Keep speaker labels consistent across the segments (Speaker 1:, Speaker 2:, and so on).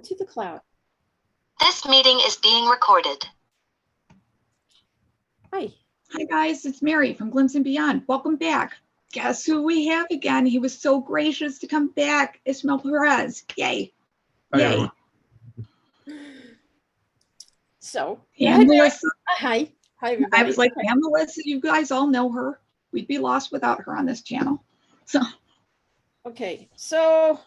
Speaker 1: to the cloud.
Speaker 2: This meeting is being recorded.
Speaker 1: Hi.
Speaker 3: Hi guys, it's Mary from Glimpse and Beyond. Welcome back. Guess who we have again? He was so gracious to come back. Ismael Perez. Yay.
Speaker 4: Hi,
Speaker 3: Yay.
Speaker 4: everyone.
Speaker 1: So,
Speaker 3: And Melissa,
Speaker 1: hi. Hi, everybody.
Speaker 3: I was like, and Melissa, you guys all know her. We'd be lost without her on this channel. So,
Speaker 1: Okay, so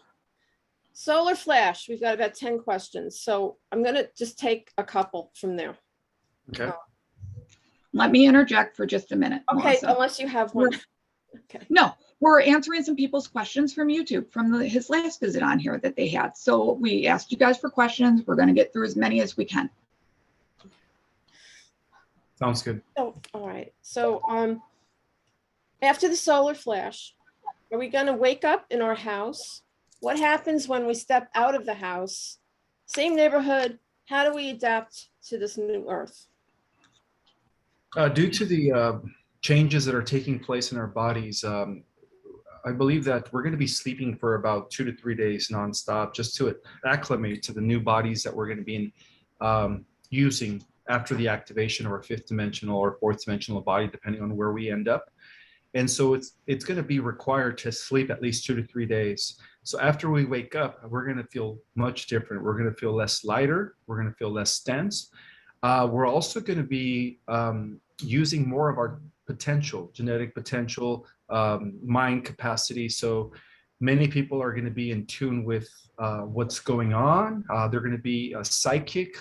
Speaker 1: solar flash, we've got about 10 questions. So I'm going to just take a couple from there.
Speaker 4: Okay.
Speaker 3: let me interject for just a minute.
Speaker 1: Okay,
Speaker 3: Melissa.
Speaker 1: unless you have one. Okay.
Speaker 3: No, we're answering some people's questions from YouTube from his last visit on here that they had. So we asked you guys for questions. We're going to get through as many as we can.
Speaker 4: Sounds good.
Speaker 1: Oh, all right. So after the solar flash, are we going to wake up in our house? What happens when we step out of the house? Same neighborhood. How do we adapt to this new Earth?
Speaker 4: Due to the changes that are taking place in our bodies, I believe that we're going to be sleeping for about 2 to 3 days nonstop just to acclimate to the new bodies that we're going to be using after the activation of our 5th dimensional or 4th dimensional body, depending on where we end up. And so it's going to be required to sleep at least 2 to 3 days. So after we wake up, we're going to feel much different. We're going to feel less lighter. We're going to feel less tense. We're also going to be using more of our potential, genetic potential, mind capacity. So many people are going to be in tune with what's going on. They're going to be psychic.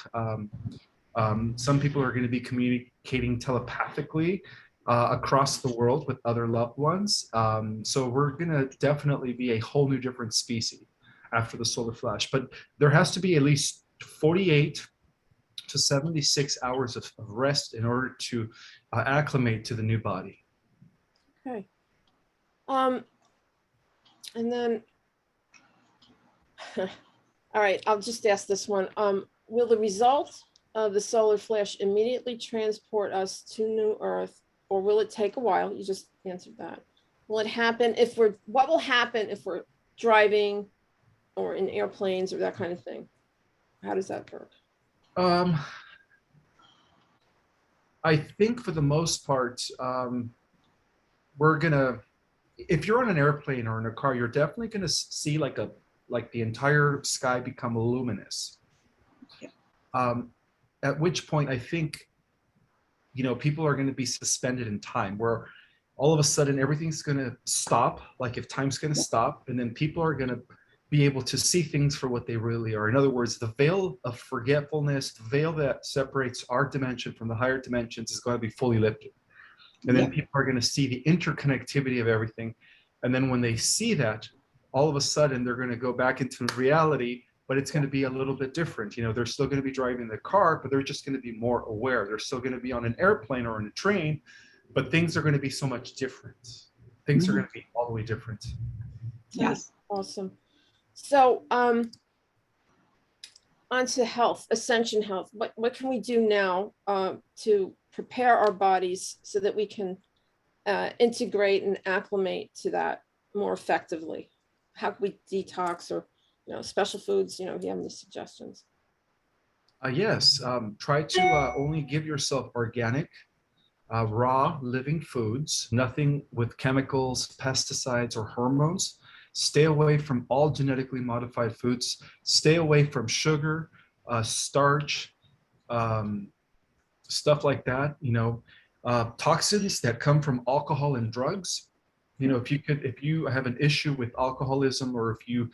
Speaker 4: Some people are going to be communicating telepathically across the world with other loved ones. So we're going to definitely be a whole new different species after the solar flash. But there has to be at least 48 to 76 hours of rest in order to acclimate to the new body.
Speaker 1: Okay. And then, all right, I'll just ask this one. Will the result of the solar flash immediately transport us to New Earth, or will it take a while? You just answered that. Will it happen if what will happen if we're driving or in airplanes or that kind of thing? How does that work?
Speaker 4: I think for the most part, we're gonna, if you're on an airplane or in a car, you're definitely gonna see like the entire sky become luminous. Yeah. At which point I think, people are gonna be suspended in time where all of a sudden everything's gonna stop, like if time's gonna stop, and then people are gonna be able to see things for what they really are. In other words, the veil of forgetfulness, the veil that separates our dimension from the higher dimensions is going to be fully lifted. And then people are going to see the interconnectivity of everything. And then when they see that, all of a sudden they're going to go back into reality, but it's going to be a little bit different. They're still going to be driving the car, but they're just going to be more aware. They're still going to be on an airplane or on a train, but things are going to be so much different. Things are going to be all the way different.
Speaker 3: Yes.
Speaker 1: Awesome. So onto health, Ascension health. What can we do now to prepare our bodies so that we can integrate and acclimate to that more effectively? How can we detox or special foods? If you have any suggestions.
Speaker 4: Yes, try to only give yourself organic, raw, living foods, nothing with chemicals, pesticides, or hormones. Stay away from all genetically modified foods. Stay away from sugar, starch, stuff like that. Toxins that come from alcohol and drugs. If you have an issue with alcoholism, or if you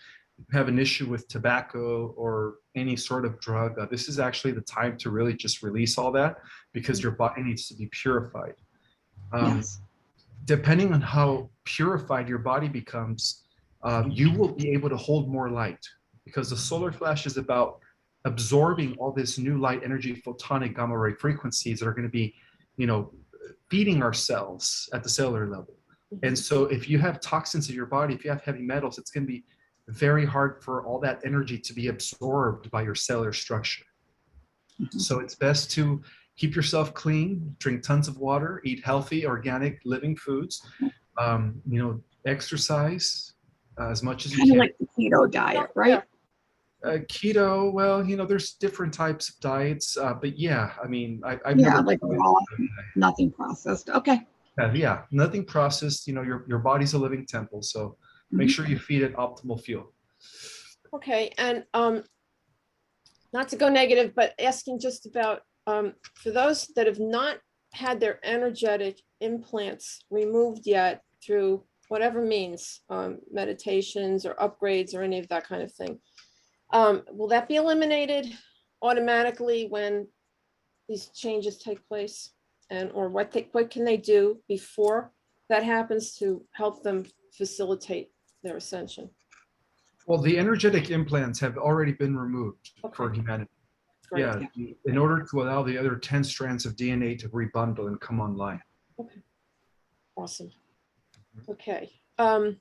Speaker 4: have an issue with tobacco or any sort of drug, this is actually the time to really just release all that, because your body needs to be purified.
Speaker 3: Yes.
Speaker 4: Depending on how purified your body becomes, you will be able to hold more light, because the solar flash is about absorbing all this new light energy, photonic gamma ray frequencies that are going to be, feeding our cells at the cellular level. And so if you have toxins in your body, if you have heavy metals, it's going to be very hard for all that energy to be absorbed by your cellular structure. So it's best to keep yourself clean, drink tons of water, eat healthy, organic, living foods, exercise as much as you can.
Speaker 3: Kind of like the keto diet, right?
Speaker 4: Keto, well, there's different types of diets, but yeah, I mean, I've
Speaker 3: Yeah,
Speaker 4: never
Speaker 3: like
Speaker 4: tried
Speaker 3: raw, nothing processed. Okay.
Speaker 4: yeah, nothing processed. Your body's a living temple, so make
Speaker 3: Mhm.
Speaker 4: sure you feed it optimal fuel.
Speaker 1: Okay, and not to go negative, but asking just about for those that have not had their energetic implants removed yet through whatever means, meditations or upgrades or any of that kind of thing. Will that be eliminated automatically when these changes take place? And or what can they do before that happens to help them facilitate their ascension?
Speaker 4: Well, the energetic implants have already been removed for
Speaker 1: Okay,
Speaker 4: humanity.
Speaker 1: great.
Speaker 4: Yeah, in order to allow the other 10 strands of DNA to rebundle and come online.
Speaker 1: Okay, awesome. Okay. All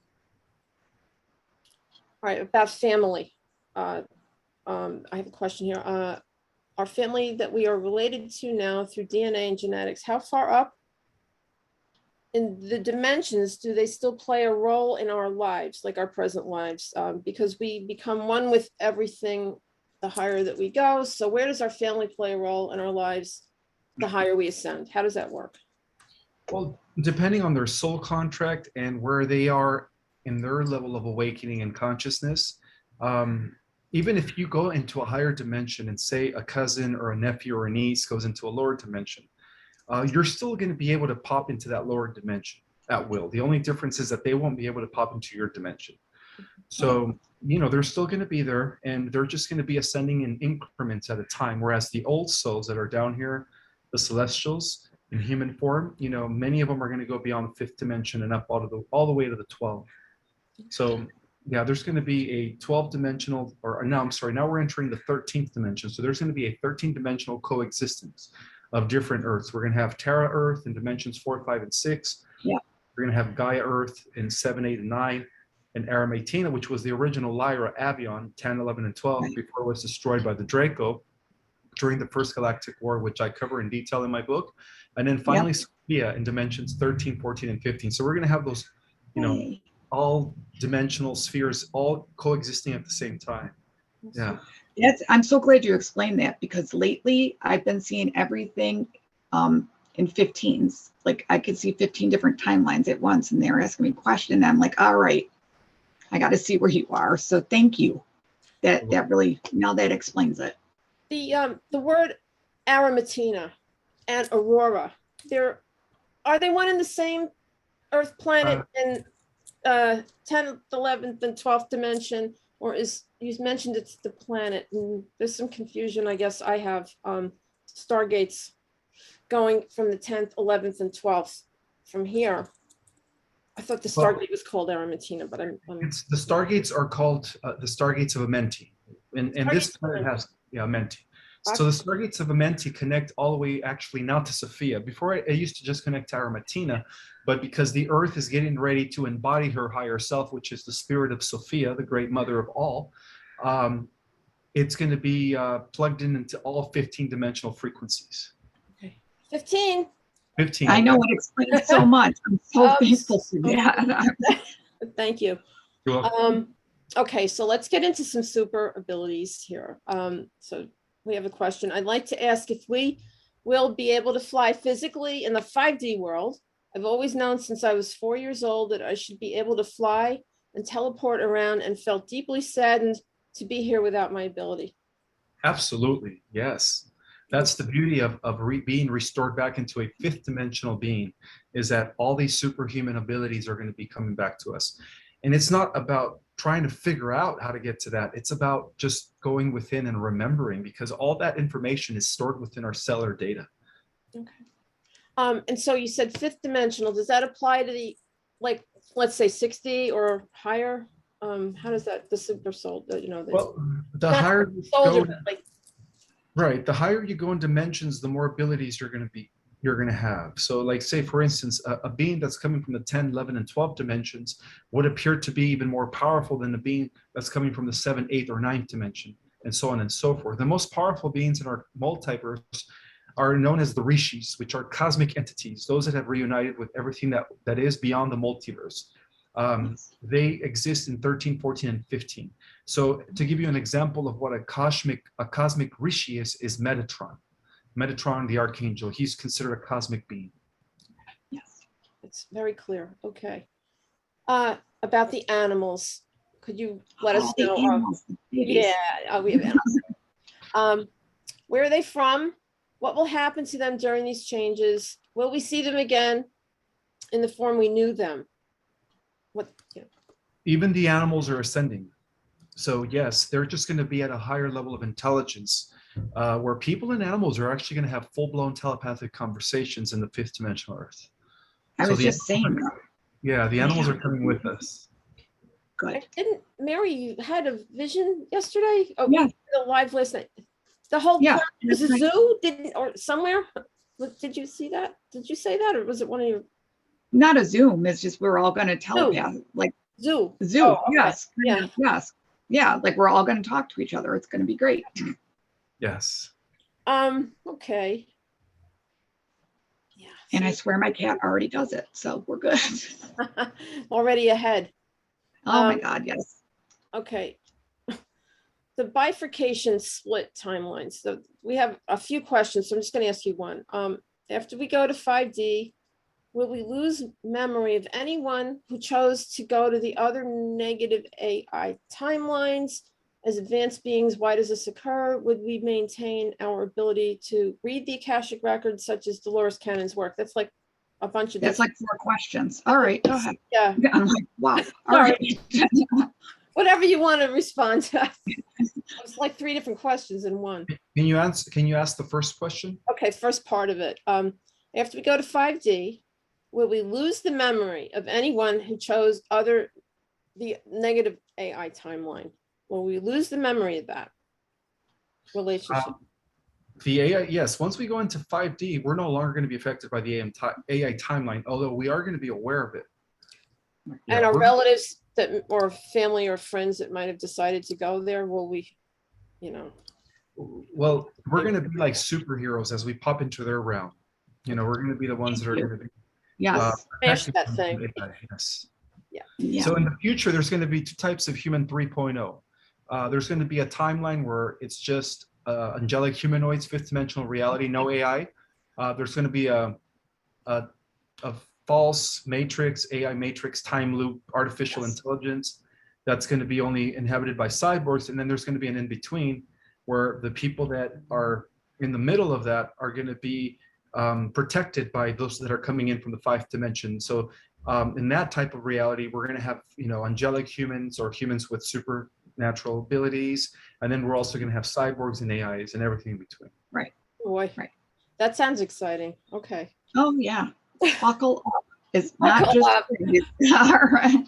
Speaker 1: right, about family. I have a question here. Our family that we are related to now through DNA and genetics, how far up in the dimensions do they still play a role in our lives, like our present lives? Because we become one with everything the higher that we go. So where does our family play a role in our lives the higher we ascend? How does that work?
Speaker 4: Well, depending on their soul contract and where they are in their level of awakening and consciousness, even if you go into a higher dimension and say a cousin or a nephew or a niece goes into a lower dimension, you're still going to be able to pop into that lower dimension at will. The only difference is that they won't be able to pop into your dimension. So, they're still going to be there, and they're just going to be ascending in increments at a time. Whereas the old souls that are down here, the celestials in human form, many of them are going to go beyond the fifth dimension and up all the way to the 12. So yeah, there's going to be a 12 dimensional, or no, I'm sorry, now we're entering the 13th dimension. So there's going to be a 13 dimensional coexistence of different Earths. We're going to have Terra Earth in dimensions 4, 5, and 6.
Speaker 3: Yeah.
Speaker 4: We're going to have Gaia Earth in 7, 8, and 9. And Arimathena, which was the original Lyra Avion, 10, 11, and 12,
Speaker 3: Right.
Speaker 4: before it was destroyed by the Draco during the First Galactic War, which I cover in detail in my book. And then finally, Sophia in dimensions 13, 14, and 15. So we're going to have those,
Speaker 3: Hey.
Speaker 4: all dimensional spheres all coexisting at the same time. Yeah.
Speaker 3: I'm so glad you explained that, because lately I've been seeing everything in 15s. Like I could see 15 different timelines at once, and they're asking me questions. And I'm like, all right, I got to see where you are. So thank you. That really, now that explains it.
Speaker 1: The word Arimathena and Aurora, are they one and the same Earth planet in 10th, 11th, and 12th dimension, or you mentioned it's the planet, and there's some confusion, I guess I have, stargates going from the 10th, 11th, and 12th from here. I thought the Stargate was called Arimathena, but
Speaker 4: It's the Stargates are called the Stargates of Amenti, and this planet has Amenti. So the Stargates of Amenti connect all the way actually now to Sophia. Before it used to just connect to Arimathena, but because the Earth is getting ready to embody her higher self, which is the spirit of Sophia, the great mother of all, it's going to be plugged into all 15 dimensional frequencies.
Speaker 1: Okay. 15.
Speaker 4: 15.
Speaker 3: I know, it explains so much. I'm so thankful for that.
Speaker 1: Thank you.
Speaker 4: You're welcome.
Speaker 1: Okay, so let's get into some super abilities here. So we have a question. I'd like to ask if we will be able to fly physically in the 5D world. I've always known since I was 4 years old that I should be able to fly and teleport around, and felt deeply saddened to be here without my ability.
Speaker 4: Absolutely, yes. That's the beauty of being restored back into a fifth dimensional being, is that all these superhuman abilities are going to be coming back to us. And it's not about trying to figure out how to get to that. It's about just going within and remembering, because all that information is stored within our cellular data.
Speaker 1: Okay. And so you said fifth dimensional. Does that apply to the, like, let's say 60 or higher? How does that, the super soul,
Speaker 4: Well, the higher you
Speaker 1: soldier,
Speaker 4: go,
Speaker 1: like,
Speaker 4: right, the higher you go in dimensions, the more abilities you're going to have. So like, say for instance, a being that's coming from the 10, 11, and 12 dimensions would appear to be even more powerful than a being that's coming from the 7th, 8th, or 9th dimension, and so on and so forth. The most powerful beings in our multiverse are known as the rishis, which are cosmic entities, those that have reunited with everything that is beyond the multiverse. They exist in 13, 14, and 15. So to give you an example of what a cosmic rishi is Metatron. Metatron, the archangel, he's considered a cosmic being.
Speaker 3: Yes.
Speaker 1: It's very clear. Okay. About the animals, could you let us
Speaker 3: The
Speaker 1: know?
Speaker 3: animals, the babies.
Speaker 1: Yeah, we have animals. Where are they from? What will happen to them during these changes? Will we see them again in the form we knew them? What? Yeah.
Speaker 4: Even the animals are ascending. So yes, they're just going to be at a higher level of intelligence, where people and animals are actually going to have full-blown telepathic conversations in the fifth dimensional Earth.
Speaker 3: I
Speaker 4: So
Speaker 3: was
Speaker 4: the
Speaker 3: just saying that.
Speaker 4: Yeah, the animals are coming with us.
Speaker 3: Good.
Speaker 1: Didn't Mary, you had a vision yesterday? Oh,
Speaker 3: Yeah.
Speaker 1: the live last night. The whole
Speaker 3: Yeah,
Speaker 1: planet was a
Speaker 3: that's right.
Speaker 1: zoo, didn't, or somewhere? Did you see that? Did you say that, or was it one of your
Speaker 3: Not a Zoom. It's just we're all going to telepath, like
Speaker 1: zoo?
Speaker 3: Zoom.
Speaker 1: Oh, okay.
Speaker 3: Yes.
Speaker 1: Yeah.
Speaker 3: Yes. Yeah. Like we're all going to talk to each other. It's going to be great.
Speaker 4: Yes.
Speaker 1: Okay. Yeah.
Speaker 3: And I swear my cat already does it. So we're good.
Speaker 1: Already ahead.
Speaker 3: Oh my God. Yes.
Speaker 1: Okay. The bifurcation split timelines. So we have a few questions. So I'm just going to ask you one. After we go to 5D, will we lose memory of anyone who chose to go to the other negative AI timelines? As advanced beings, why does this occur? Would we maintain our ability to read the Akashic records, such as Dolores Cannon's work? That's like a bunch of
Speaker 3: That's like 4 questions. All right. Go ahead.
Speaker 1: Yeah.
Speaker 3: I'm like, wow. All
Speaker 1: Sorry.
Speaker 3: right.
Speaker 1: Whatever you want to respond to. It's like 3 different questions in one.
Speaker 4: Can you ask the first question?
Speaker 1: Okay, first part of it. After we go to 5D, will we lose the memory of anyone who chose the negative AI timeline? Will we lose the memory of that relationship?
Speaker 4: The AI, yes. Once we go into 5D, we're no longer going to be affected by the AI timeline, although we are going to be aware of it.
Speaker 1: And our relatives that, or family or friends that might have decided to go there, will we,
Speaker 4: Well, we're going to be like superheroes as we pop into their realm. We're going to be the ones that are going to be.
Speaker 3: Yes.
Speaker 1: Smash that thing.
Speaker 4: Yes.
Speaker 3: Yeah.
Speaker 4: So in the future, there's going to be 2 types of human 3.0. There's going to be a timeline where it's just angelic humanoids, 5th dimensional reality, no AI. There's going to be a false matrix, AI matrix, time loop, artificial intelligence that's going to be only inhabited by cyborgs. And then there's going to be an in-between where the people that are in the middle of that are going to be protected by those that are coming in from the 5th dimension. So in that type of reality, we're going to have, angelic humans or humans with supernatural abilities. And then we're also going to have cyborgs and AIs and everything in between.
Speaker 3: Right.
Speaker 1: Boy,
Speaker 3: Right.
Speaker 1: That sounds exciting. Okay.
Speaker 3: Oh yeah. Buckle up. It's
Speaker 1: Buckle
Speaker 3: not just
Speaker 1: up.
Speaker 3: all right.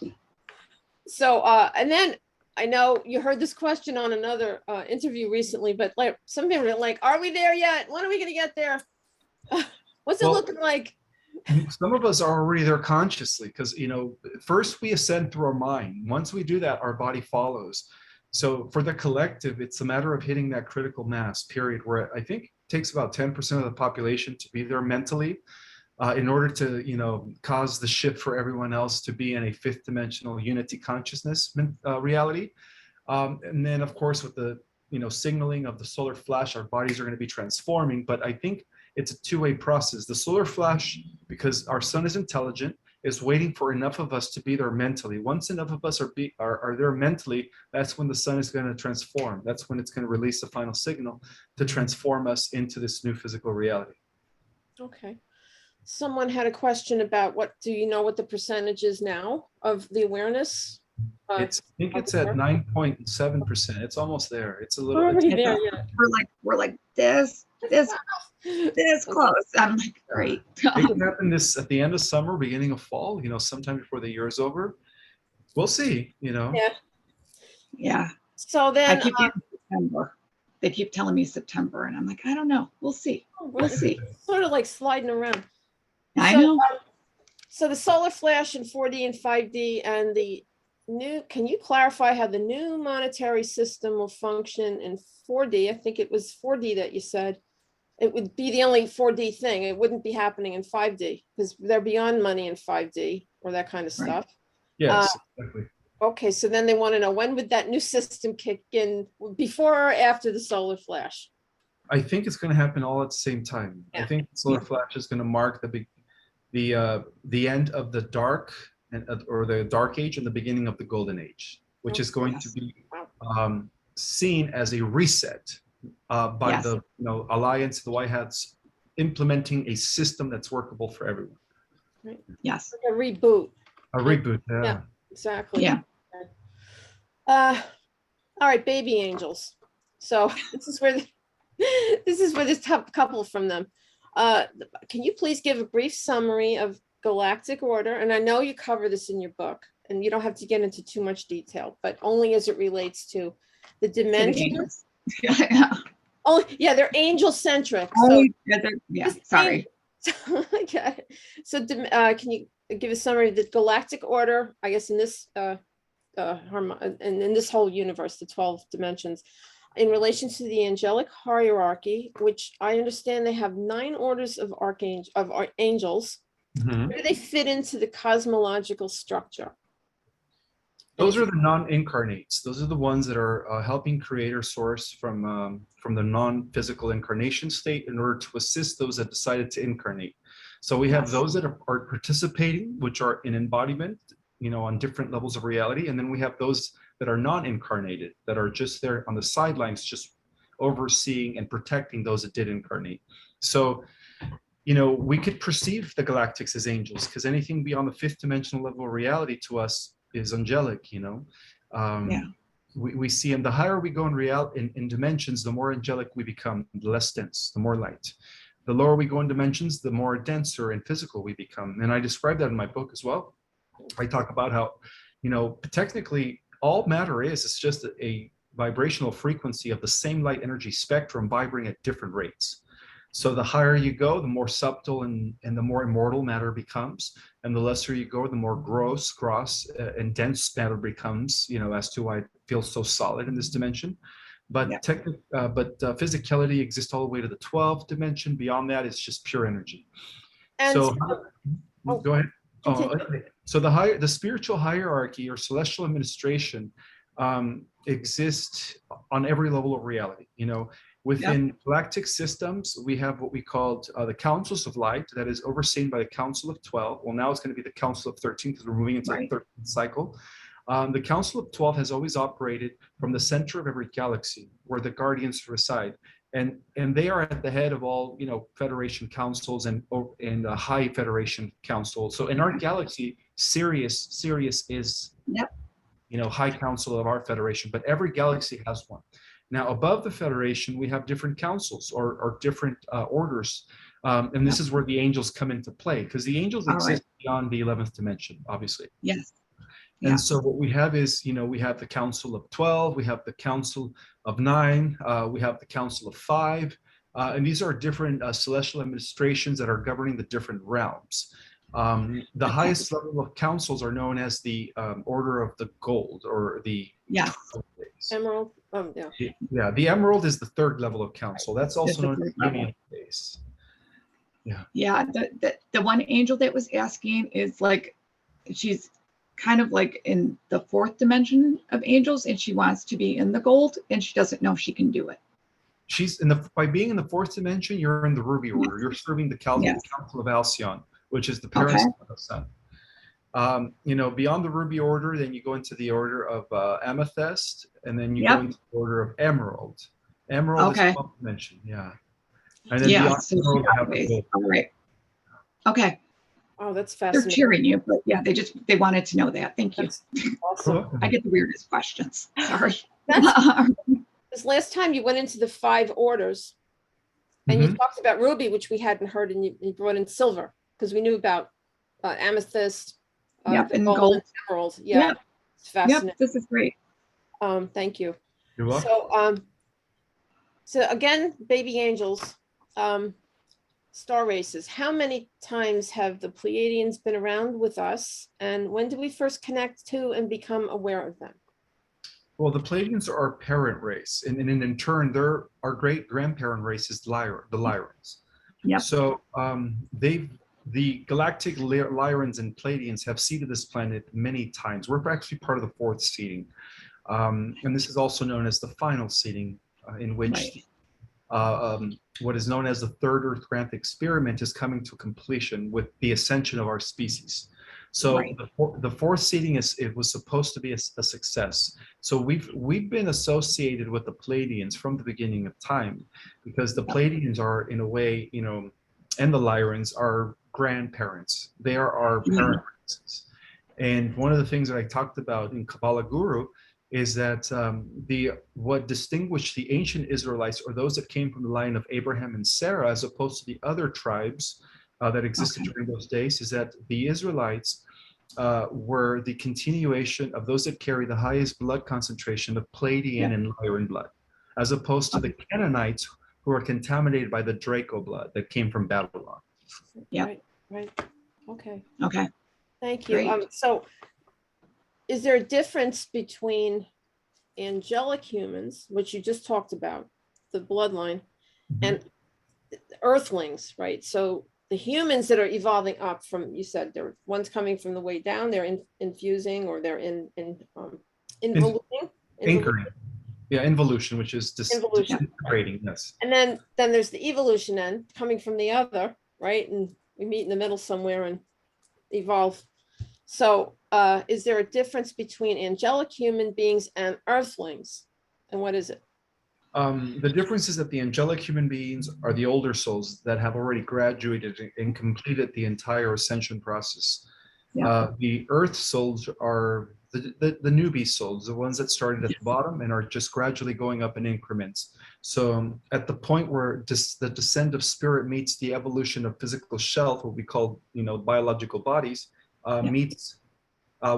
Speaker 1: So, and then I know you heard this question on another interview recently, but like some people are like, are we there yet? When are we going to get there? What's it looking like?
Speaker 4: Some of us are already there consciously because, first we ascend through our mind. Once we do that, our body follows. So for the collective, it's a matter of hitting that critical mass period where I think it takes about 10% of the population to be there mentally in order to, cause the shift for everyone else to be in a 5th dimensional unity consciousness reality. And then, of course, with the, signaling of the solar flash, our bodies are going to be transforming. But I think it's a 2-way process. The solar flash, because our sun is intelligent, is waiting for enough of us to be there mentally. Once enough of us are there mentally, that's when the sun is going to transform. That's when it's going to release the final signal to transform us into this new physical reality.
Speaker 1: Okay. Someone had a question about what the percentage is now of the awareness?
Speaker 4: I think it's at 9.7%. It's almost there. It's a little.
Speaker 1: Already there, yeah.
Speaker 3: We're like this close. I'm like, great.
Speaker 4: It could happen at the end of summer, beginning of fall. Sometime before the year is over. We'll see.
Speaker 1: Yeah.
Speaker 3: Yeah.
Speaker 1: So then,
Speaker 3: I keep getting September. They keep telling me September, and I'm like, I don't know. We'll see. We'll see.
Speaker 1: Sort of like sliding around.
Speaker 3: I know.
Speaker 1: So the solar flash in 4D and 5D and the new, can you clarify how the new monetary system will function in 4D? I think it was 4D that you said. It would be the only 4D thing. It wouldn't be happening in 5D because they're beyond money in 5D or that kind of stuff.
Speaker 4: Yes, exactly.
Speaker 1: Okay, so then they want to know, when would that new system kick in, before or after the solar flash?
Speaker 4: I think it's going to happen all at the same time. I
Speaker 1: Yeah.
Speaker 4: think the solar flash is going to mark the end of the dark or the dark age and the beginning of the golden age, which is going to be seen as a reset by
Speaker 3: Yes.
Speaker 4: the alliance, the White Hats, implementing a system that's workable for everyone.
Speaker 1: Right.
Speaker 3: Yes.
Speaker 1: Like a reboot.
Speaker 4: A reboot.
Speaker 1: Yeah, exactly.
Speaker 3: Yeah.
Speaker 1: All right, baby angels. So this is where this top couple from them. Can you please give a brief summary of galactic order? And I know you cover this in your book, and you don't have to get into too much detail, but only as it relates to the dimensions.
Speaker 3: Yeah.
Speaker 1: Oh, yeah, they're angel centric.
Speaker 3: Oh,
Speaker 1: So
Speaker 3: yeah. Sorry.
Speaker 1: okay. So can you give a summary of the galactic order, I guess, in this and in this whole universe, the 12 dimensions, in relation to the angelic hierarchy, which I understand they have 9 orders of angels.
Speaker 4: Mhm.
Speaker 1: Where do they fit into the cosmological structure?
Speaker 4: Those are the non-incarnates. Those are the ones that are helping create or source from the non-physical incarnation state in order to assist those that decided to incarnate. So we have those that are participating, which are in embodiment, on different levels of reality. And then we have those that are non-incarnated, that are just there on the sidelines, just overseeing and protecting those that did incarnate. So, we could perceive the galactics as angels, because anything beyond the 5th dimensional level of reality to us is angelic. We see, and the higher we go in dimensions, the more angelic we become, the less dense, the more light. The lower we go in dimensions, the more denser and physical we become. And I describe that in my book as well. I talk about how, technically all matter is just a vibrational frequency of the same light energy spectrum vibrating at different rates. So the higher you go, the more subtle and the more immortal matter becomes. And the lesser you go, the more gross, and dense matter becomes, as to why it feels so solid in this dimension. But physicality exists all the way to the 12th dimension. Beyond that, it's just pure energy.
Speaker 1: And
Speaker 4: so go ahead.
Speaker 1: Continue.
Speaker 4: So the spiritual hierarchy or celestial administration exists on every level of reality. Within galactic systems, we have what we called the councils of light that is overseen by the Council of 12. Well, now it's going to be the Council of 13 because we're moving into the 13th cycle. The Council of 12 has always operated from the center of every galaxy where the guardians reside. And they are at the head of all, Federation councils and high Federation council. So in our galaxy, Sirius is, high council of our Federation, but every galaxy has one. Now, above the Federation, we have different councils or different orders. And this is where the angels come into play, because the angels exist beyond the 11th dimension, obviously.
Speaker 3: Yes.
Speaker 4: And so what we have is, we have the Council of 12, we have the Council of 9, we have the Council of 5, and these are different celestial administrations that are governing the different realms. The highest level of councils are known as the Order of the Gold, or the
Speaker 1: Emerald.
Speaker 4: Yeah, the Emerald is the 3rd level of council. That's also known as the Union base.
Speaker 3: Yeah, the one angel that was asking is like, she's kind of like in the 4th dimension of angels, and she wants to be in the gold, and she doesn't know if she can do it.
Speaker 4: She's by being in the 4th dimension, you're in the ruby order. You're serving the Council of Alcyon, which is the parents of the sun. Beyond the ruby order, then you go into the order of amethyst, and then you go into the order of emerald. Emerald is 12th dimension, and then beyond emerald, you have the gold.
Speaker 3: All right. Okay.
Speaker 1: Oh, that's fascinating.
Speaker 3: They're cheering you, but they wanted to know that. Thank you.
Speaker 1: That's awesome.
Speaker 3: I get the weirdest questions. Sorry.
Speaker 1: This last time you went into the 5 orders, and you talked about ruby, which we hadn't heard, and you brought in silver, because we knew about amethyst,
Speaker 3: and gold,
Speaker 1: emerald. Yeah, it's fascinating.
Speaker 3: This is great.
Speaker 1: Thank you.
Speaker 4: You're welcome.
Speaker 1: So again, baby angels, star races. How many times have the Pleiadians been around with us, and when did we first connect to and become aware of them?
Speaker 4: Well, the Pleiadians are our parent race, and in turn, our great grandparent race is the Lyrans.
Speaker 3: Yep.
Speaker 4: So the galactic Lyrans and Pleiadians have seeded this planet many times. We're actually part of the fourth seeding. And this is also known as the final seeding, in which what is known as the third Earth-Granth experiment is coming to completion with the ascension of our species. So the fourth seeding it was supposed to be a success. So we've been associated with the Pleiadians from the beginning of time, because the Pleiadians are, in a way, and the Lyrans are grandparents. They are our parents. And one of the things that I talked about in Kabbalah Guru is that what distinguished the ancient Israelites, or those that came from the line of Abraham and Sarah, as opposed to the other tribes that existed during those days, is that the Israelites were the continuation of those that carry the highest blood concentration of Pleiadian and Lyran blood, as opposed to the Canaanites, who are contaminated by the Draco blood that came from Babylon.
Speaker 3: Yeah.
Speaker 1: Right. Okay.
Speaker 3: Okay.
Speaker 1: Thank you.
Speaker 3: Great.
Speaker 1: So is there a difference between angelic humans, which you just talked about, the bloodline, and earthlings, right? So the humans that are evolving up from, you said there one's coming from the way down, they're infusing, or they're involuting.
Speaker 4: Anchoring. Yeah, involution, which is
Speaker 1: Involution.
Speaker 4: disintegrating, yes.
Speaker 1: And then there's the evolution end coming from the other, right? And we meet in the middle somewhere and evolve. So is there a difference between angelic human beings and earthlings? And what is it?
Speaker 4: The difference is that the angelic human beings are the older souls that have already graduated and completed the entire ascension process. The earth souls are the newbie souls, the ones that started at the bottom and are just gradually going up in increments. So at the point where the descent of spirit meets the evolution of physical shell, what we call biological bodies, meets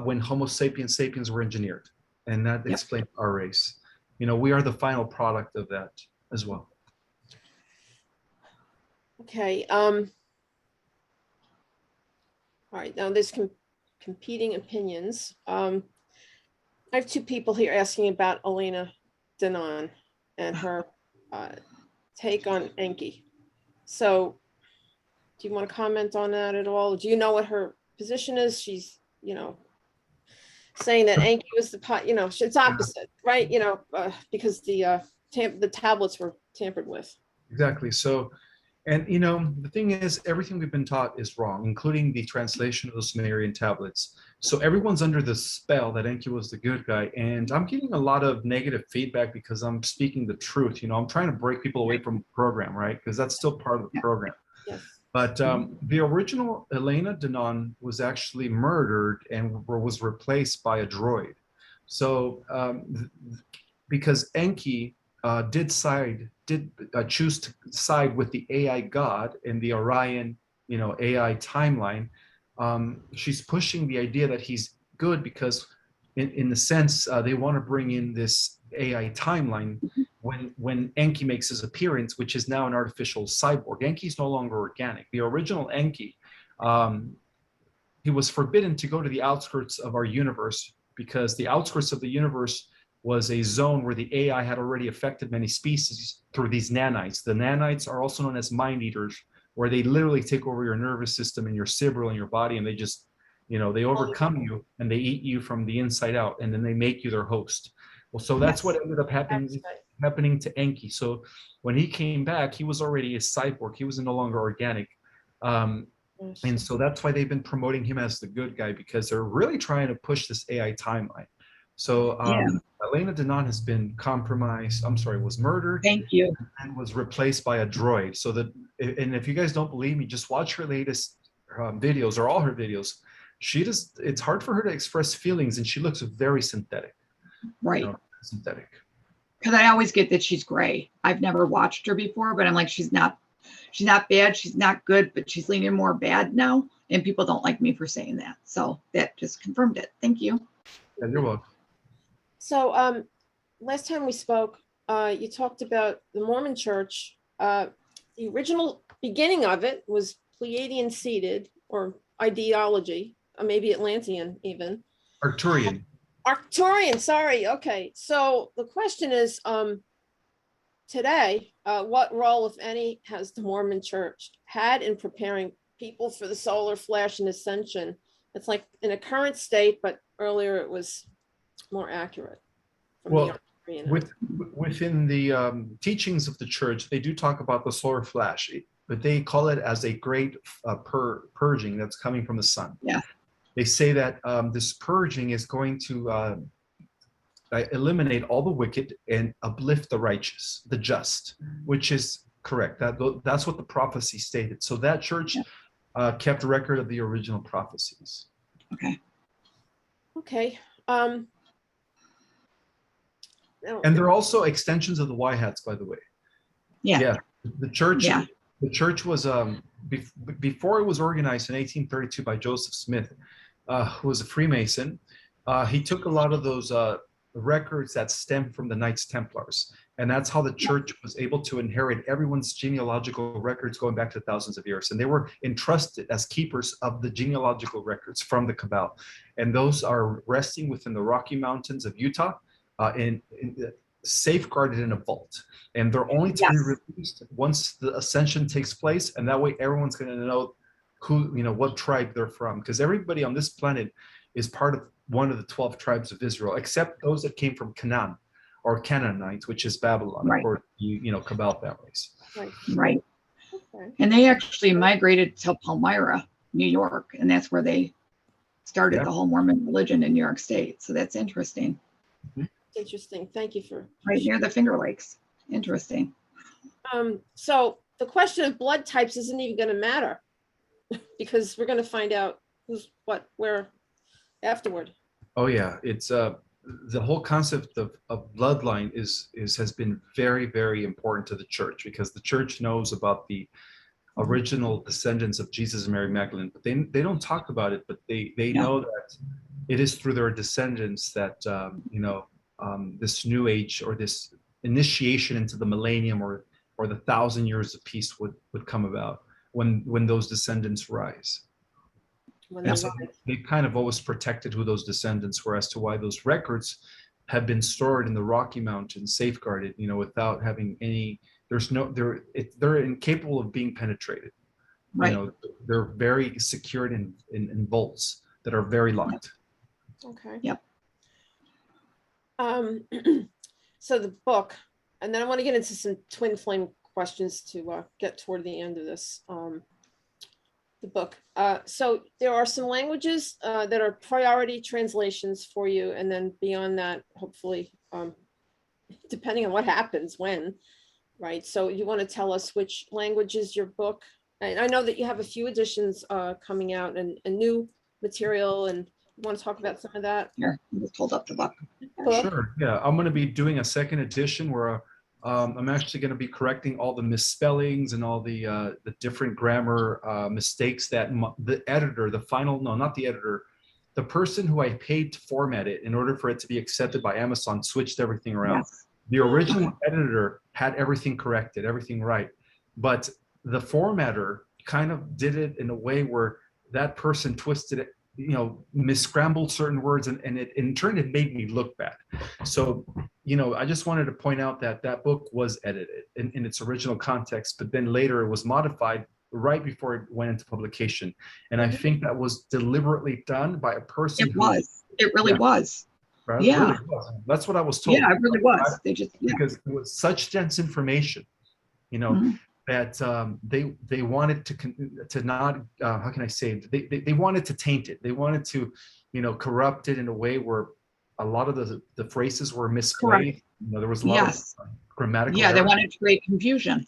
Speaker 4: when Homo sapiens sapiens were engineered, and that explains our race. We are the final product of that as well.
Speaker 1: Okay. All right. Now there's competing opinions. I have two people here asking about Elena Denon and her take on Enki. So do you want to comment on that at all? Do you know what her position is? She's, saying that Enki was the pot, it's opposite, right? Because the tablets were tampered with.
Speaker 4: Exactly. So, and the thing is, everything we've been taught is wrong, including the translation of the Sumerian tablets. So everyone's under the spell that Enki was the good guy, and I'm getting a lot of negative feedback because I'm speaking the truth. I'm trying to break people away from the program, right? Because that's still part of the program.
Speaker 1: Yes.
Speaker 4: But the original Elena Denon was actually murdered and was replaced by a droid. So because Enki did choose to side with the AI god in the Orion, AI timeline, she's pushing the idea that he's good because in the sense they want to bring in this AI timeline when Enki makes his appearance, which is now an artificial cyborg. Enki is no longer organic. The original Enki, he was forbidden to go to the outskirts of our universe because the outskirts of the universe was a zone where the AI had already affected many species through these nanites. The nanites are also known as mind eaters, where they literally take over your nervous system and your cerebral and your body, and they just, they overcome you and they eat you from the inside out, and then they make you their host. Well, so that's what ended up happening to Enki. So when he came back, he was already a cyborg. He was no longer organic. And so that's why they've been promoting him as the good guy, because they're really trying to push this AI timeline. So Elena Denon has been was murdered.
Speaker 3: Thank you.
Speaker 4: And was replaced by a droid. So that, and if you guys don't believe me, just watch her latest videos, or all her videos. It's hard for her to express feelings, and she looks very synthetic.
Speaker 3: Right.
Speaker 4: Synthetic.
Speaker 3: Because I always get that she's gray. I've never watched her before, but I'm like, she's not bad, she's not good, but she's leaning more bad now, and people don't like me for saying that. So that just confirmed it. Thank you.
Speaker 4: Yeah, you're welcome.
Speaker 1: So last time we spoke, you talked about the Mormon Church. The original beginning of it was Pleiadian seeded, or ideology, maybe Atlantean even.
Speaker 4: Arcturian,
Speaker 1: sorry. Okay. So the question is, today, what role, if any, has the Mormon Church had in preparing people for the solar flash and ascension. It's like in a current state, but earlier it was more accurate. From
Speaker 4: Well,
Speaker 1: the Arcturian.
Speaker 4: within the teachings of the church, they do talk about the solar flash, but they call it as a great purging that's coming from the sun.
Speaker 3: Yeah.
Speaker 4: They say that this purging is going to eliminate all the wicked and uplift the righteous, the just, which is correct. That's what the prophecy stated. So that church kept a record of the original prophecies.
Speaker 3: Okay.
Speaker 1: Okay.
Speaker 4: And they're also extensions of the Y hats, by the way.
Speaker 3: Yeah.
Speaker 4: The church.
Speaker 3: Yeah.
Speaker 4: The church was before it was organized in 1832 by Joseph Smith, who was a Freemason. He took a lot of those records that stem from the Knights Templars, and that's how the church was able to inherit everyone's genealogical records going back to thousands of years. And they were entrusted as keepers of the genealogical records from the Cabal, and those are resting within the Rocky Mountains of Utah, safeguarded in a vault, and they're only to be released once the ascension takes place, and that way everyone's going to know who, what tribe they're from, because everybody on this planet is part of one of the 12 tribes of Israel, except those that came from Canaan or Canaanites, which is Babylon, or Cabal families.
Speaker 3: Right.
Speaker 1: Okay.
Speaker 3: And they actually migrated to Palmyra, New York, and that's where they started the whole Mormon religion in New York State. So that's interesting.
Speaker 1: Interesting. Thank you for
Speaker 3: Right near the Finger Lakes. Interesting.
Speaker 1: So the question of blood types isn't even going to matter because we're going to find out who's what, where afterward.
Speaker 4: Oh yeah, it's the whole concept of bloodline has been very, very important to the church, because the church knows about the original descendants of Jesus and Mary Magdalene, but they don't talk about it, but they know that it is through their descendants that this new age, or this initiation into the millennium, or the 1,000 years of peace would come about when those descendants rise. And so they kind of always protected who those descendants were, as to why those records have been stored in the Rocky Mountains, safeguarded, without having any. They're incapable of being penetrated.
Speaker 3: Right.
Speaker 4: They're very secured in vaults that are very locked.
Speaker 1: Okay.
Speaker 3: Yep.
Speaker 1: So the book, and then I want to get into some twin flame questions to get toward the end of this. The book. So there are some languages that are priority translations for you, and then beyond that, hopefully, depending on what happens when, right? So you want to tell us which languages your book, and I know that you have a few editions coming out and new material, and you want to talk about some of that?
Speaker 3: Here, I just pulled up the book.
Speaker 4: Sure. Yeah, I'm going to be doing a second edition where I'm actually going to be correcting all the misspellings and all the different grammar mistakes that the editor, the person who I paid to format it in order for it to be accepted by Amazon, switched everything around.
Speaker 3: Yes.
Speaker 4: The original editor had everything corrected, everything right, but the formatter kind of did it in a way where that person twisted it, misscrambled certain words, and in turn it made me look bad. So, I just wanted to point out that book was edited in its original context, but then later it was modified right before it went into publication. And I think that was deliberately done by a person.
Speaker 3: It really was.
Speaker 4: Right?
Speaker 3: Yeah.
Speaker 4: Really was. That's what I was told.
Speaker 3: Yeah, it really was.
Speaker 4: Because it was such dense information, that they wanted to not, how can I say, they wanted to taint it. They wanted to, corrupt it in a way where a lot of the phrases were misplaced. There was a lot of grammatical errors.
Speaker 3: They wanted to create confusion.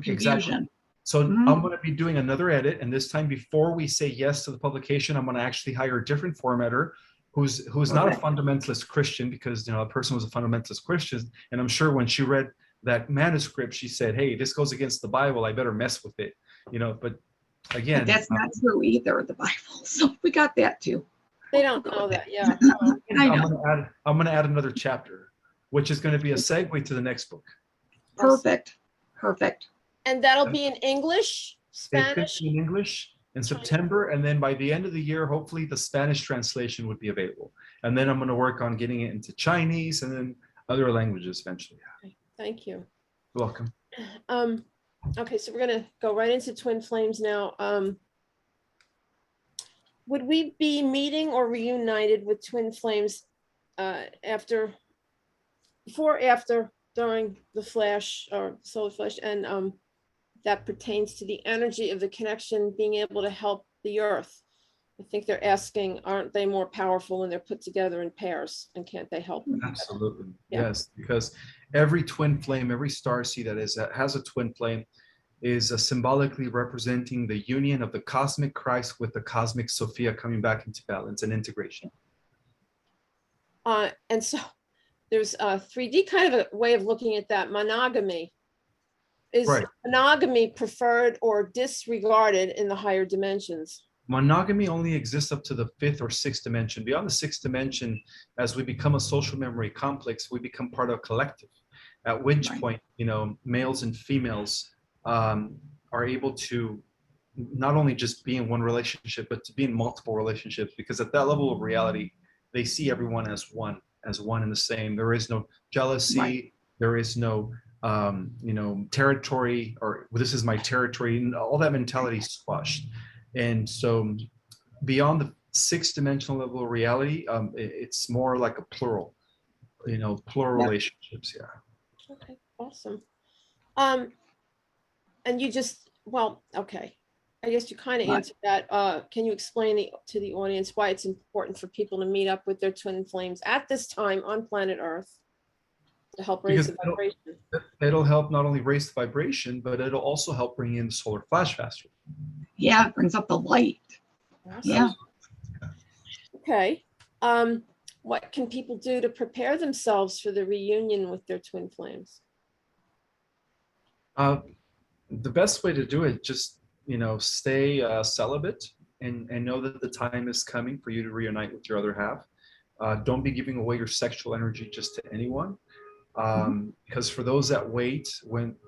Speaker 4: Exactly. So I'm going to be doing another edit, and this time, before we say yes to the publication, I'm going to actually hire a different formatter who's not a fundamentalist Christian, because a person was a fundamentalist Christian, and I'm sure when she read that manuscript, she said, "Hey, this goes against the Bible. I better mess with it." But again,
Speaker 3: but that's not true either, the Bible. So we got that too.
Speaker 1: They don't know that. Yeah.
Speaker 4: I'm going to add another chapter, which is going to be a segue to the next book.
Speaker 3: Perfect.
Speaker 1: And that'll be in English, Spanish?
Speaker 4: It's in English in September, and then by the end of the year, hopefully the Spanish translation would be available. And then I'm going to work on getting it into Chinese and then other languages eventually.
Speaker 1: Okay, thank you.
Speaker 4: You're welcome.
Speaker 1: Okay, so we're going to go right into Twin Flames now. would we be meeting or reunited with twin flames before, after, during the flash or solar flash, and that pertains to the energy of the connection being able to help the earth? I think they're asking, aren't they more powerful when they're put together in pairs, and can't they help them?
Speaker 4: Absolutely.
Speaker 1: Yeah.
Speaker 4: Yes, because every twin flame, every star seed that has a twin flame is symbolically representing the union of the cosmic Christ with the cosmic Sophia coming back into balance and integration.
Speaker 1: And so there's a 3D kind of a way of looking at that. Monogamy. Is
Speaker 4: Right.
Speaker 1: monogamy preferred or disregarded in the higher dimensions?
Speaker 4: Monogamy only exists up to the 5th or 6th dimension. Beyond the 6th dimension, as we become a social memory complex, we become part of a collective. At which point, males and females are able to not only just be in one relationship, but to be in multiple relationships, because at that level of reality, they see everyone as one and the same. There is no jealousy.
Speaker 3: Right.
Speaker 4: There is no, territory, or this is my territory, and all that mentality is squashed. And so beyond the 6th dimensional level of reality, it's more like a plural, plural relationships. Yeah.
Speaker 1: Okay, awesome. And you just, well, okay. I guess you kind of answered that. Can you explain to the audience why it's important for people to meet up with their twin flames at this time on planet Earth to help raise the vibration?
Speaker 4: It'll help not only raise the vibration, but it'll also help bring in the solar flash faster.
Speaker 3: Yeah, it brings up the light.
Speaker 1: Awesome.
Speaker 3: Yeah.
Speaker 1: Okay. What can people do to prepare themselves for the reunion with their twin flames?
Speaker 4: The best way to do it, just stay celibate and know that the time is coming for you to reunite with your other half. Don't be giving away your sexual energy just to anyone, because for those that wait,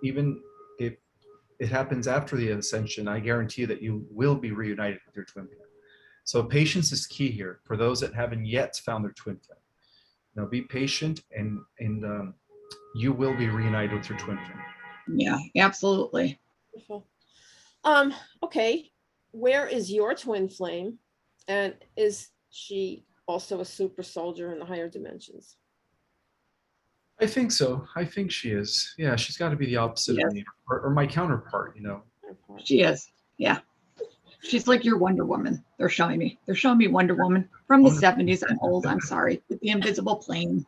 Speaker 4: even if it happens after the ascension, I guarantee you that you will be reunited with your twin flame. So patience is key here for those that haven't yet found their twin flame. Be patient, and you will be reunited with your twin flame.
Speaker 3: Yeah, absolutely.
Speaker 1: Wonderful. Okay, where is your twin flame, and is she also a super soldier in the higher dimensions?
Speaker 4: I think so. I think she is. Yeah, she's got to be the opposite of me, or my counterpart.
Speaker 3: She is. Yeah. She's like your Wonder Woman. They're showing me Wonder Woman from the 70s. I'm old. I'm sorry. With the invisible plane.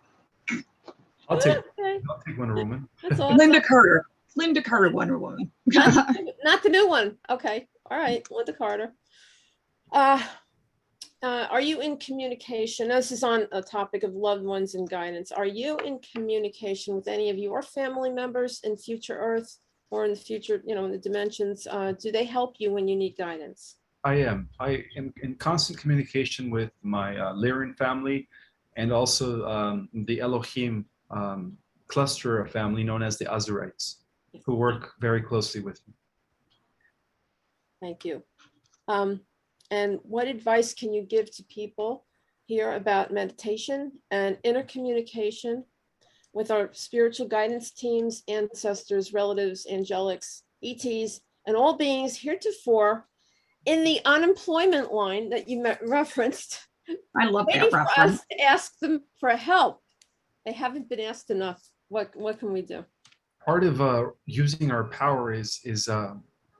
Speaker 4: I'll take
Speaker 1: Okay.
Speaker 4: Wonder Woman.
Speaker 1: That's awesome.
Speaker 3: Linda Carter, Wonder Woman.
Speaker 1: Not the new one. Okay. All right. Linda Carter. Are you in communication? This is on a topic of loved ones and guidance. Are you in communication with any of your family members in future Earth or in the future, in the dimensions? Do they help you when you need guidance?
Speaker 4: I am in constant communication with my Lyran family, and also the Elohim cluster of family known as the Azurites, who work very closely with me.
Speaker 1: Thank you. And what advice can you give to people here about meditation and intercommunication with our spiritual guidance teams, ancestors, relatives, angelics, ETs, and all beings heretofore in the unemployment line that you referenced?
Speaker 3: I love that
Speaker 1: Waiting for
Speaker 3: reference.
Speaker 1: us to ask them for help. They haven't been asked enough. What can we do?
Speaker 4: Part of using our power is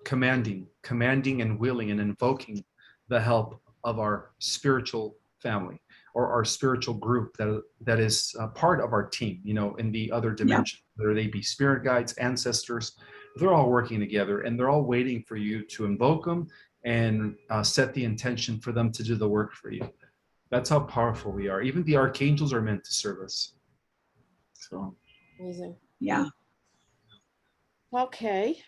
Speaker 4: commanding and willing and invoking the help of our spiritual family or our spiritual group that is part of our team, in the other dimension, whether they be spirit guides, ancestors. They're all working together, and they're all waiting for you to invoke them and set the intention for them to do the work for you. That's how powerful we are. Even the archangels are meant to serve us. So
Speaker 1: Amazing.
Speaker 3: Yeah.
Speaker 1: Okay.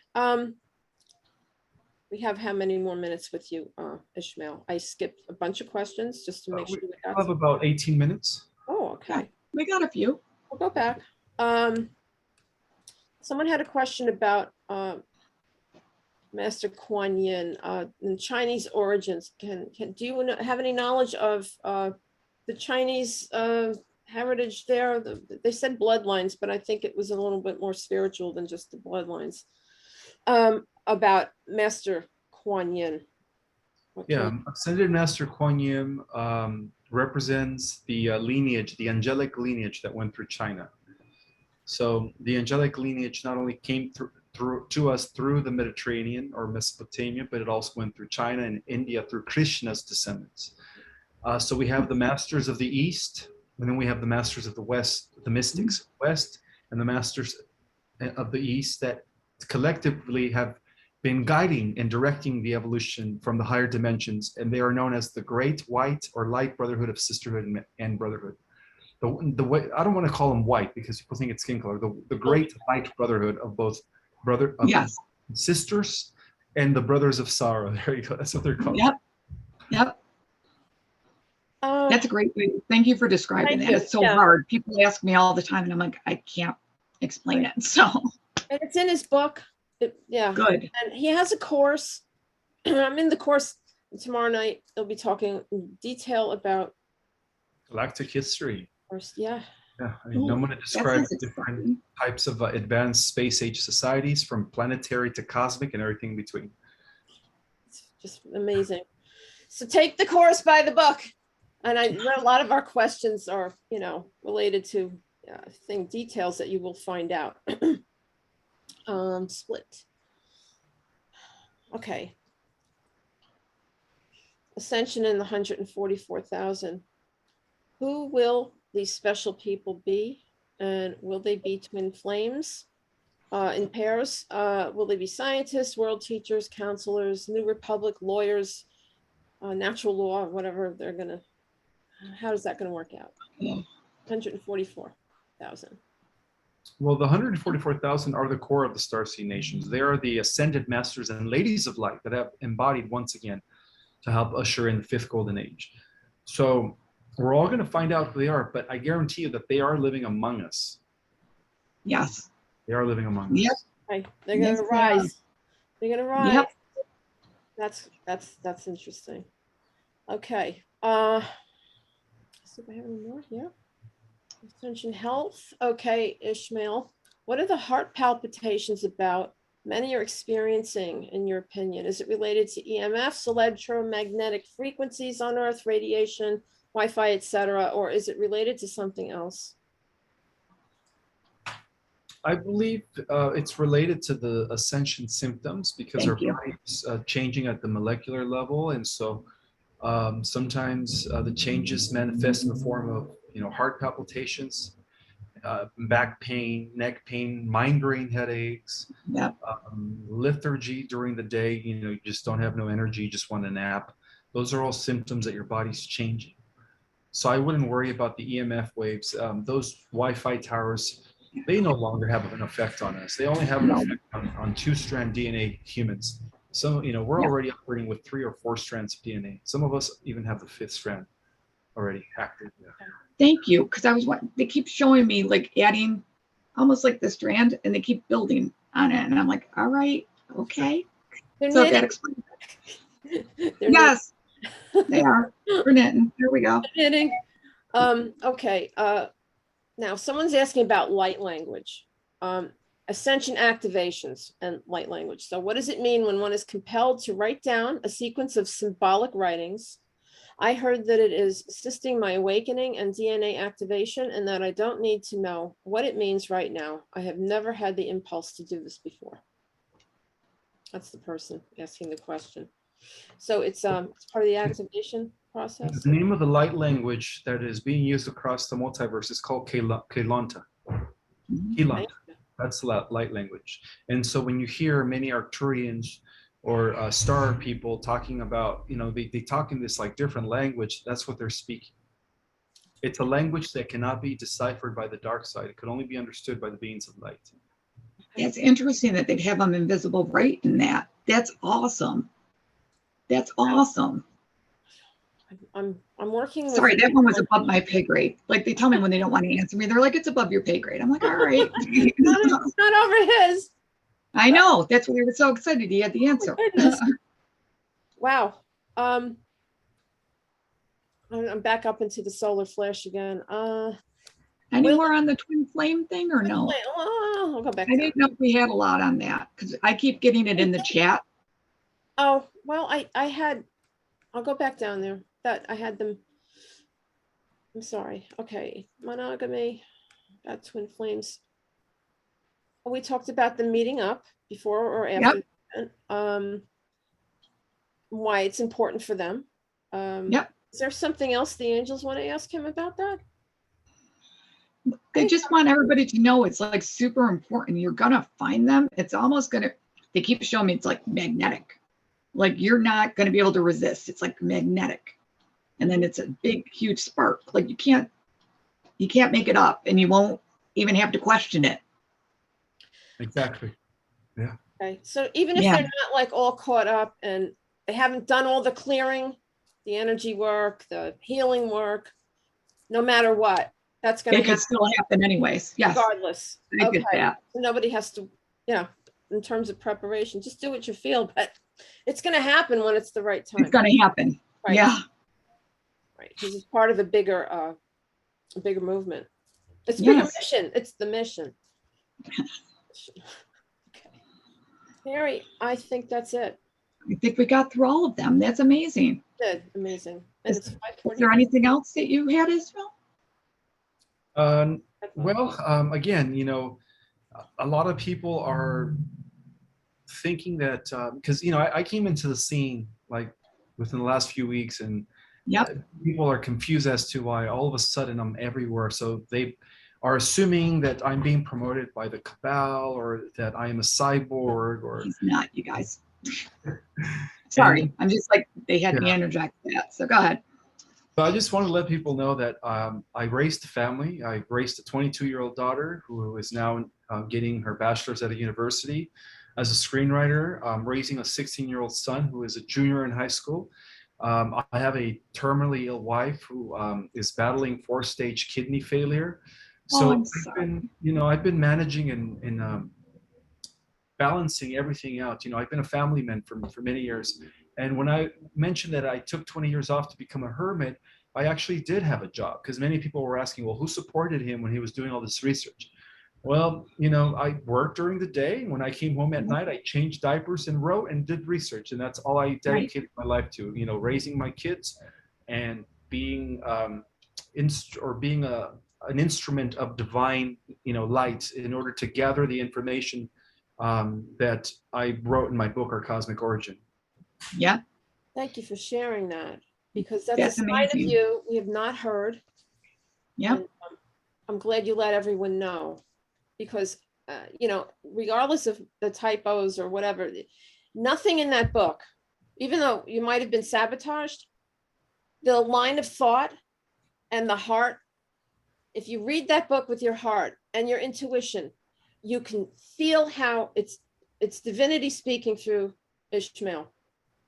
Speaker 1: We have how many more minutes with you, Ishmael? I skipped a bunch of questions just to make sure we got.
Speaker 4: We have about 18 minutes.
Speaker 1: Oh, okay.
Speaker 3: Yeah, we got a few.
Speaker 1: We'll go back. Someone had a question about Master Kuan Yin and Chinese origins. Do you have any knowledge of the Chinese heritage there? They said bloodlines, but I think it was a little bit more spiritual than just the bloodlines. About Master Kuan Yin. Okay.
Speaker 4: Yeah, Ascended Master Kuan Yin represents the lineage, the angelic lineage that went through China. So the angelic lineage not only came through to us through the Mediterranean or Mesopotamia, but it also went through China and India through Krishna's descendants. So we have the masters of the East, and then we have the masters of the West, the mystics of the West, and the masters of the East that collectively have been guiding and directing the evolution from the higher dimensions, and they are known as the Great White or Light Brotherhood of Sisterhood and Brotherhood. The way, I don't want to call them white because people think it's skin color. The Great Light Brotherhood of both
Speaker 3: Yes.
Speaker 4: sisters and the Brothers of Sorrow. There you go. That's what they're called.
Speaker 3: Yep. Yep. That's a great way. Thank you for describing
Speaker 1: Thank
Speaker 3: that.
Speaker 1: you.
Speaker 3: It's so
Speaker 1: Yeah.
Speaker 3: hard. People ask me all the time, and I'm like, I can't explain it. So
Speaker 1: And it's in his book. Yeah.
Speaker 3: good.
Speaker 1: And he has a course. I'm in the course tomorrow night. They'll be talking in detail about
Speaker 4: Galactic history.
Speaker 1: course. Yeah.
Speaker 4: Yeah, I mean, I'm going to describe
Speaker 3: sounds
Speaker 4: different
Speaker 3: exciting.
Speaker 4: types of advanced space age societies, from planetary to cosmic and everything in between.
Speaker 1: It's just amazing. So take the course by the book. And I know a lot of our questions are, related to details that you will find out. Split. Okay. Ascension in the 144,000. Who will these special people be? And will they be twin flames in pairs? Will they be scientists, world teachers, counselors, New Republic, lawyers, natural law, whatever they're going to, how is that going to work out?
Speaker 3: Yeah.
Speaker 1: 144,000.
Speaker 4: Well, the 144,000 are the core of the Starseed Nations. They are the ascended masters and ladies of light that have embodied once again to help usher in the fifth golden age. So we're all going to find out who they are, but I guarantee you that they are living among us.
Speaker 3: Yes.
Speaker 4: They are living among
Speaker 3: Yep.
Speaker 4: us.
Speaker 1: Okay. They're going
Speaker 3: Yes,
Speaker 1: to
Speaker 3: they are.
Speaker 1: rise. They're going to rise.
Speaker 3: Yep.
Speaker 1: That's interesting. Okay. Let's see if I have any more here. Ascension health. Okay, Ishmael. What are the heart palpitations about many are experiencing, in your opinion? Is it related to EMFs, electromagnetic frequencies on Earth, radiation, Wi-Fi, etc., or is it related to something else?
Speaker 4: I believe it's related to the ascension symptoms because our
Speaker 3: Thank you.
Speaker 4: body's changing at the molecular level, and so sometimes the changes manifest in the form of heart palpitations, back pain, neck pain, migraine headaches,
Speaker 3: Yep.
Speaker 4: lethargy during the day. You just don't have no energy, you just want a nap. Those are all symptoms that your body's changing. So I wouldn't worry about the EMF waves. Those Wi-Fi towers, they no longer have an effect on us. They only have an effect on two-strand DNA humans. So, we're already operating with 3 or 4 strands of DNA. Some of us even have the 5th strand already active. Yeah.
Speaker 3: Thank you. Because they keep showing me like adding almost like the strand, and they keep building on it. And I'm like, all right, okay.
Speaker 1: They're
Speaker 3: So
Speaker 1: knitting.
Speaker 3: that explains.
Speaker 1: They're
Speaker 3: Yes, they are. We're knitting. Here we go.
Speaker 1: knitting. Okay. Now someone's asking about light language. Ascension activations and light language. So what does it mean when one is compelled to write down a sequence of symbolic writings? I heard that it is assisting my awakening and DNA activation, and that I don't need to know what it means right now. I have never had the impulse to do this before. That's the person asking the question. So it's part of the activation process.
Speaker 4: The name of the light language that is being used across the multiverse is called Kelonta. Kelonta. That's light language. And so when you hear many Arcturians or star people talking about, they talk in this like different language, that's what they're speaking. It's a language that cannot be deciphered by the dark side. It could only be understood by the beings of light.
Speaker 3: It's interesting that they'd have them invisible writing that. That's awesome. That's awesome.
Speaker 1: I'm working with.
Speaker 3: Sorry, that one was above my pay grade. Like they tell me when they don't want to answer me, they're like, it's above your pay grade. I'm like, all right.
Speaker 1: It's not over his.
Speaker 3: I know. That's why he was so excited. He had the answer.
Speaker 1: Wow. I'm back up into the solar flash again.
Speaker 3: Any more on the twin flame thing or no?
Speaker 1: I'll go back.
Speaker 3: I didn't know if we had a lot on that because I keep getting it in the chat.
Speaker 1: Oh, well, I had I'll go back down there. That I had them. I'm sorry. Okay, monogamy, about twin flames. We talked about the meeting up before or after. Why it's important for them.
Speaker 3: Yep.
Speaker 1: Is there something else the angels want to ask him about that?
Speaker 3: They just want everybody to know it's like super important. You're gonna find them. It's almost gonna, they keep showing me it's like magnetic. Like you're not gonna be able to resist. It's like magnetic. And then it's a big, huge spark. Like you can't make it up, and you won't even have to question it.
Speaker 4: Exactly. Yeah.
Speaker 1: Okay, so even if
Speaker 3: Yeah.
Speaker 1: they're not like all caught up and they haven't done all the clearing, the energy work, the healing work, no matter what, that's going
Speaker 3: It
Speaker 1: to
Speaker 3: could
Speaker 1: happen
Speaker 3: still happen anyways. Yes.
Speaker 1: regardless.
Speaker 3: I get that.
Speaker 1: Nobody has to, in terms of preparation, just do what you feel, but it's going to happen when it's the right time.
Speaker 3: It's gonna happen.
Speaker 1: Right.
Speaker 3: Yeah.
Speaker 1: Right, because it's part of a bigger movement. It's a bigger
Speaker 3: Yes.
Speaker 1: mission. It's the mission. Okay, Mary, I think that's it.
Speaker 3: I think we got through all of them. That's amazing.
Speaker 1: Good, amazing. And
Speaker 3: Is
Speaker 1: it's
Speaker 3: Is there
Speaker 1: 5:40.
Speaker 3: anything else that you had, Ismael?
Speaker 4: Well, again, a lot of people are thinking that because I came into the scene like within the last few weeks, and
Speaker 3: Yep.
Speaker 4: people are confused as to why all of a sudden I'm everywhere. So they are assuming that I'm being promoted by the cabal, or that I am a cyborg, or
Speaker 3: He's not, you guys. Sorry. I'm just like, they had me
Speaker 4: Yeah.
Speaker 3: interject that. So go ahead.
Speaker 4: So I just want to let people know that I raised a family. I raised a 22-year-old daughter who is now getting her bachelor's at a university as a screenwriter. I'm raising a 16-year-old son who is a junior in high school. I have a terminally ill wife who is battling 4-stage kidney failure. So
Speaker 3: I'm
Speaker 4: I've
Speaker 3: sorry.
Speaker 4: been managing and balancing everything out. I've been a family man for many years. And when I mentioned that I took 20 years off to become a hermit, I actually did have a job, because many people were asking, well, who supported him when he was doing all this research? Well, I worked during the day. When I came home at night, I changed diapers and wrote and did research. And that's all I dedicated my life to, raising my kids and being being an instrument of divine, light, in order to gather the information that I wrote in my book, Our Cosmic Origin.
Speaker 3: Yeah.
Speaker 1: Thank you for sharing that, because that's
Speaker 3: That's
Speaker 1: a side of
Speaker 3: amazing.
Speaker 1: you we have not heard.
Speaker 3: Yeah.
Speaker 1: And, I'm glad you let everyone know, because, regardless of the typos or whatever, nothing in that book, even though you might have been sabotaged, the line of thought and the heart, if you read that book with your heart and your intuition, you can feel how it's divinity speaking through Ishmael.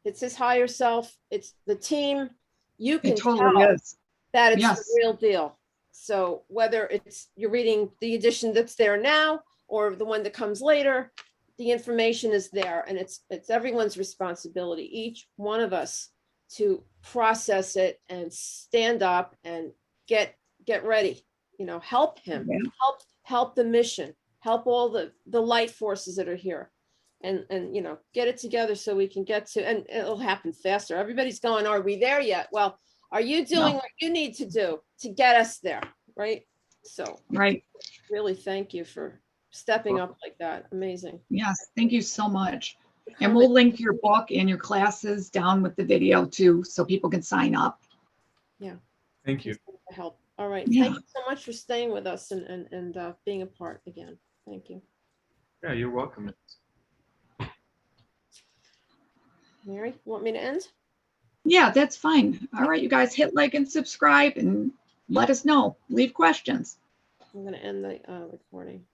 Speaker 1: It's his higher self. It's the team. You can
Speaker 3: It totally
Speaker 1: tell
Speaker 3: is.
Speaker 1: that it's
Speaker 3: Yes.
Speaker 1: the real deal. So whether you're reading the edition that's there now or the one that comes later, the information is there, and it's everyone's responsibility, each one of us, to process it and stand up and get ready. Help him,
Speaker 3: Yeah.
Speaker 1: help the mission, help all the light forces that are here. And get it together so we can get to, and it'll happen faster. Everybody's going, are we there yet? Well, are you doing what you need to do to get us there? Right. So
Speaker 3: Right.
Speaker 1: really, thank you for stepping up like that. Amazing.
Speaker 3: Yes. Thank you so much. And we'll link your book and your classes down with the video too, so people can sign up.
Speaker 4: Thank you.
Speaker 1: Help. All right.
Speaker 3: Yeah.
Speaker 1: Thank you so much for staying with us and being a part again. Thank you.
Speaker 4: Yeah, you're welcome.
Speaker 1: Mary, you want me to end?
Speaker 3: Yeah, that's fine. All right, you guys, hit like and subscribe and let us know. Leave questions.
Speaker 1: I'm going to end the recording.